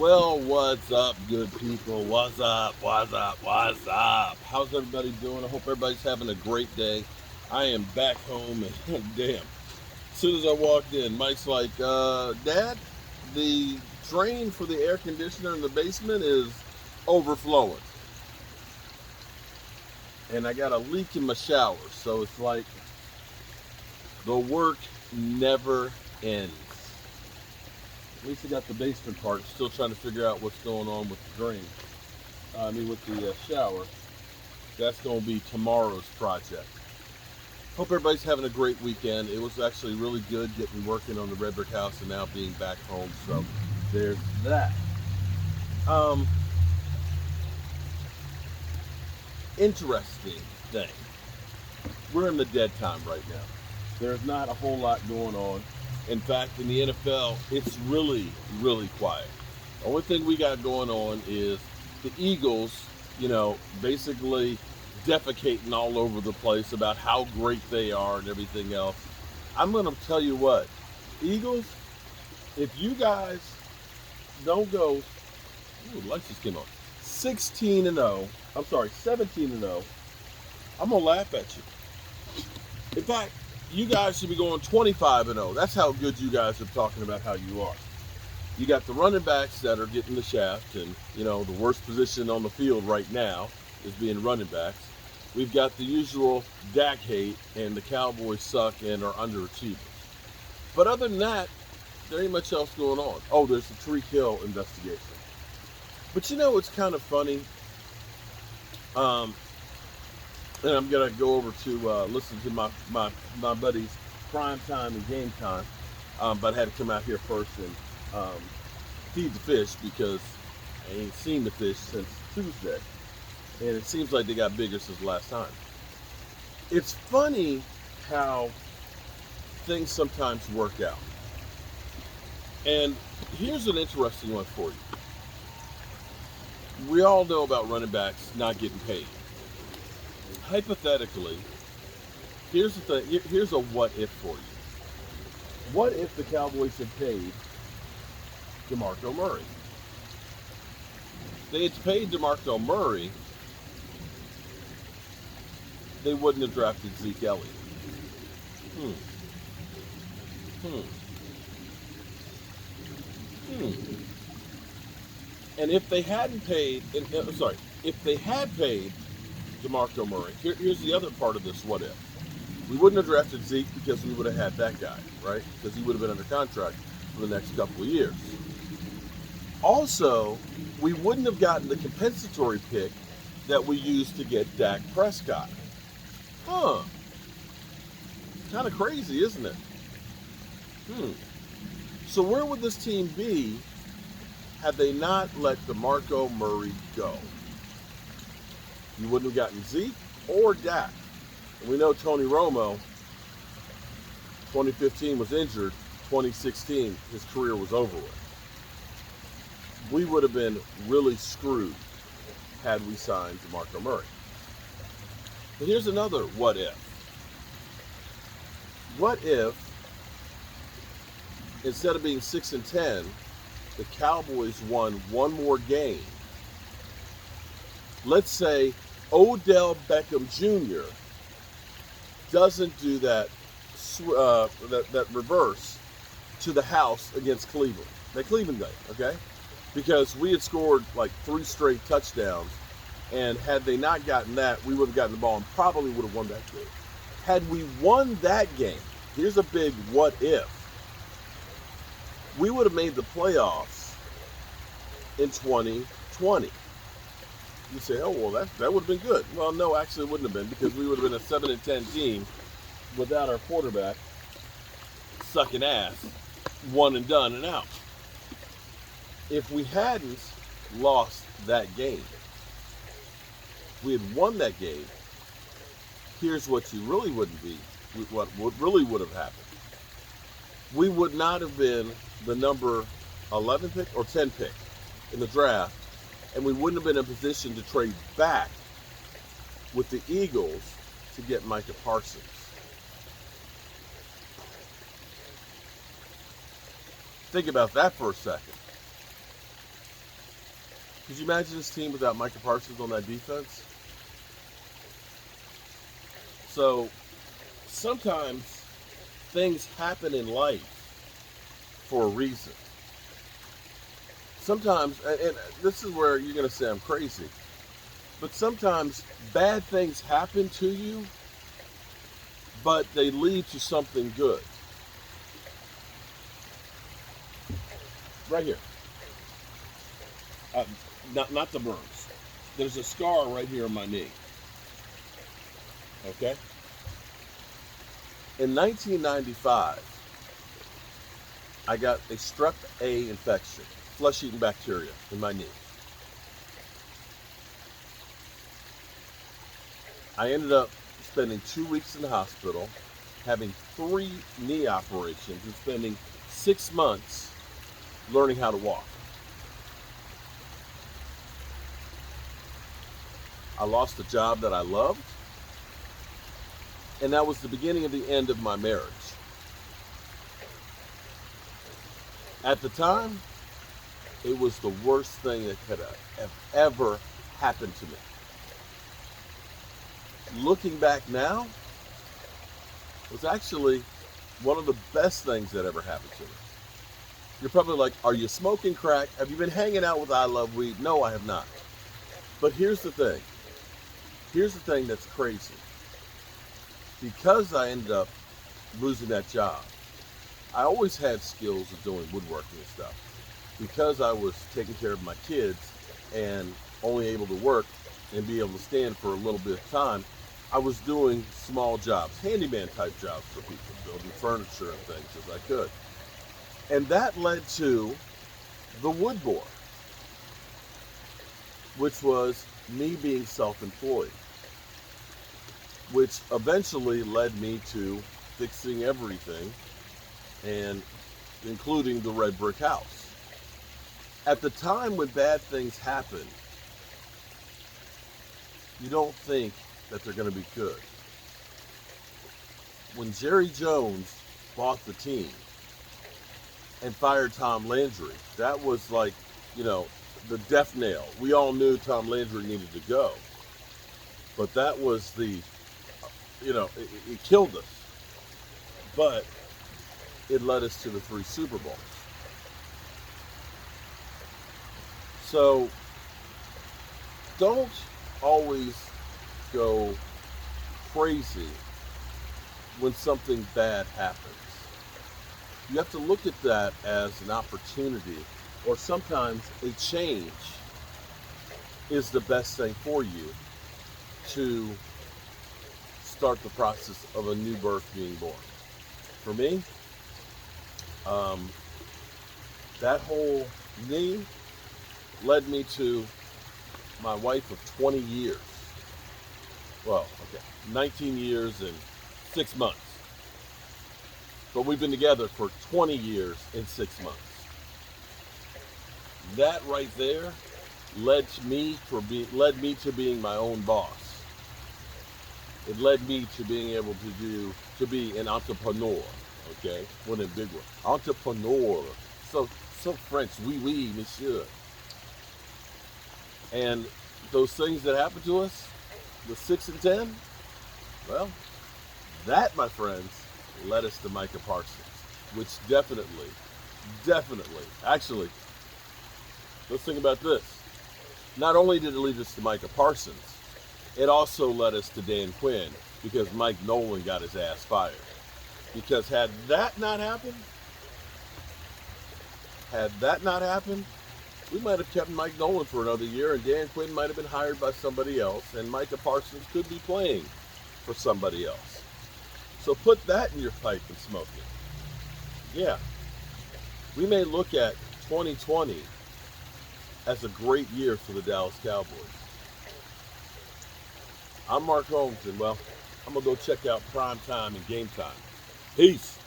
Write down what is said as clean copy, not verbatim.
Well, what's up, good people? What's up? What's up? What's up? How's everybody doing? I hope everybody's having a great day. I am back home, and damn, as soon as I walked in, Mike's like, Dad, the drain for the air conditioner in the basement is overflowing. And I got a leak in my shower, so it's like the work never ends. At least I got the basement part. Still trying to figure out what's going on with the drain. With the shower. That's going to be tomorrow's project. Hope everybody's having a great weekend. It was actually really good getting working on the red brick house and now being back home. So there's that. Um, Interesting thing. We're in the dead time right now. There's not a whole lot going on. In fact, in the NFL, it's really, really quiet. The only thing we got going on is the Eagles, basically defecating all over the place about how great they are and everything else. I'm going to tell you what, Eagles, if you guys don't go, lights just came on, 16 and 0, I'm sorry, 17 and 0, I'm going to laugh at you. In fact, you guys should be going 25 and 0. That's how good you guys are talking about how you are. You got the running backs that are getting the shaft, and the worst position on the field right now is being running backs. We've got the usual Dak hate, and the Cowboys suck and are underachievers. But other than that, there ain't much else going on. Oh, there's the Tariq Hill investigation. But it's kind of funny. And I'm gonna go over to listen to my buddies Prime Time and Game Time, but I had to come out here first and feed the fish because I ain't seen the fish since Tuesday, and it seems like they got bigger since the last time. It's funny how things sometimes work out, and here's an interesting one for you. We all know about running backs not getting paid. Hypothetically, here's the thing. Here's a what if for you. What if the Cowboys had paid DeMarco Murray? If they had paid DeMarco Murray, they wouldn't have drafted Zeke Elliott. Hmm. Hmm. Hmm. And if they hadn't paid, if they had paid DeMarco Murray, here's the other part of this what if. We wouldn't have drafted Zeke because we would have had that guy, right? Because he would have been under contract for the next couple of years. Also, we wouldn't have gotten the compensatory pick that we used to get Dak Prescott. Huh. Kind of crazy, isn't it? So where would this team be had they not let DeMarco Murray go? You wouldn't have gotten Zeke or Dak. And we know Tony Romo, 2015 was injured. 2016, his career was over with. We would have been really screwed had we signed DeMarco Murray. But here's another what if. What if, instead of being 6-10, the Cowboys won one more game? Let's say Odell Beckham Jr. doesn't do that reverse to the house against Cleveland. That Cleveland game, okay? Because we had scored like 3 straight touchdowns, and had they not gotten that, we would have gotten the ball and probably would have won that game. Had we won that game, here's a big what if. We would have made the playoffs in 2020. You say, oh, well, that would have been good. Well, no, actually it wouldn't have been, because we would have been a 7-10 team without our quarterback sucking ass, one and done and out. If we hadn't lost that game, we had won that game, here's what you really wouldn't be, what really would have happened. We would not have been the number 11 pick or 10 pick in the draft, and we wouldn't have been in a position to trade back with the Eagles to get Micah Parsons. Think about that for a second. Could you imagine this team without Micah Parsons on that defense? So sometimes things happen in life for a reason. Sometimes, and this is where you're going to say I'm crazy, but sometimes bad things happen to you, but they lead to something good. Right here. Not the burns. There's a scar right here on my knee. Okay? In 1995, I got a strep A infection, flesh-eating bacteria in my knee. I ended up spending 2 weeks in the hospital, having 3 knee operations, and spending 6 months learning how to walk. I lost a job that I loved, and that was the beginning of the end of my marriage. At the time, it was the worst thing that could have ever happened to me. Looking back now, it was actually one of the best things that ever happened to me. You're probably like, are you smoking crack? Have you been hanging out with I Love Weed? No, I have not. But here's the thing. Here's the thing that's crazy. Because I ended up losing that job, I always had skills of doing woodworking and stuff. Because I was taking care of my kids and only able to work and be able to stand for a little bit of time, I was doing small jobs, handyman type jobs for people, building furniture and things as I could. And that led to the wood bore, which was me being self-employed, which eventually led me to fixing everything, and including the red brick house. At the time when bad things happen, you don't think that they're going to be good. When Jerry Jones bought the team and fired Tom Landry, that was like, the death nail. We all knew Tom Landry needed to go. But that was it killed us. But it led us to the 3 Super Bowls. So don't always go crazy when something bad happens. You have to look at that as an opportunity, or sometimes a change is the best thing for you to start the process of a new birth being born. For me, that whole knee led me to my wife of 20 years. 19 years and 6 months. But we've been together for 20 years and 6 months. That right there led me to being my own boss. It led me to being able to be an entrepreneur. Okay, one of the big ones. Entrepreneur. So French. Oui, monsieur. And those things that happen to us, the 6 and 10, well, that, my friends, led us to Micah Parsons, which definitely, actually, let's think about this. Not only did it lead us to Micah Parsons, it also led us to Dan Quinn, because Mike Nolan got his ass fired. Because had that not happened, we might have kept Mike Nolan for another year, and Dan Quinn might have been hired by somebody else, and Micah Parsons could be playing for somebody else. So put that in your pipe and smoke it. Yeah. We may look at 2020 as a great year for the Dallas Cowboys. I'm Mark Holmes, and well, I'm going to go check out Prime Time and Game Time. Peace.